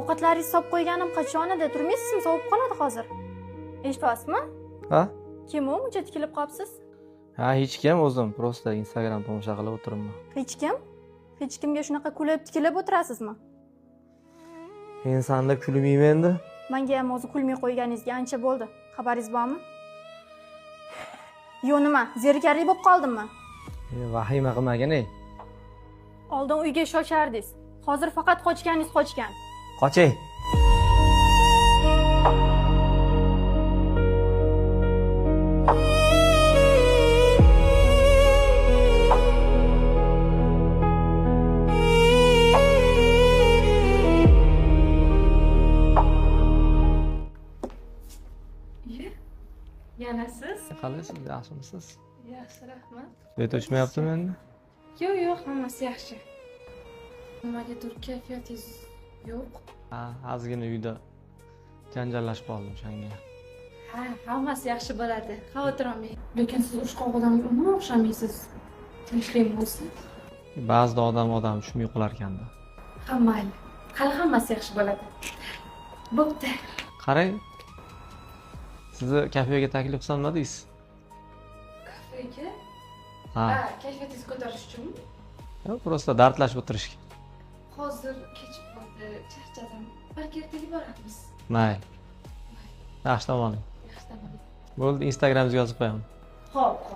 Ovqatlaringizni solib qo'yganim qachonida, turmaysizmi? Sovib qoladi hozir. Eshityapsizmi? Ha? Kim u? Muncha tikilib qolibsiz. Ha, hech kim, o'zim prosta Instagram tomosha qilib o'tiribman. Hech kim? Hech kimga shunaqa kulib tikilib o'tirasizmi? Insanda kulmayman endi. Menga ham o'zi kulmay qo'yganingizga ancha bo'ldi. Xabaringiz bormi? Yo nima, zerikarli bo'lib qoldimmi? Vahima qilmagin-ey. Oldin uyga shoshdingiz. Hozir faqat qochganingiz qochgan. Qochay. Yana siz? Qalaysiz, yaxshimisiz? Yaxshi, rahmat. Bet o'chmayaptimi endi? Yo'q, hammasi yaxshi. Nimagadir kayfiyatingiz yo'q? Ha, ozgina uyda janjallashib qoldim o'shanga. Ha, hammasi yaxshi bo'ladi. Xavotir olmang. Lekin siz ushqoq odamga umuman o'xshamaysiz. Tinchlik bo'lsin. Ba'zida odam tushmay qolar ekanda. Ha, mayli. Hali hammasi yaxshi bo'ladi. Bo'pti. Qarang. Sizni kafega taklif qilsam nima deysiz? Kafega? Ha. Kayfiyatingizni ko'tarish uchunmi? Yo'q, prosta dardlashib o'tirishga. Hozir kechib qoldi, charchadim. Balki ertaga boramiz. Mayli. Yaxshi tomoning. Yaxshi, tamam. Bo'ldi, Instagramga yozib qo'yaman. Xo'p.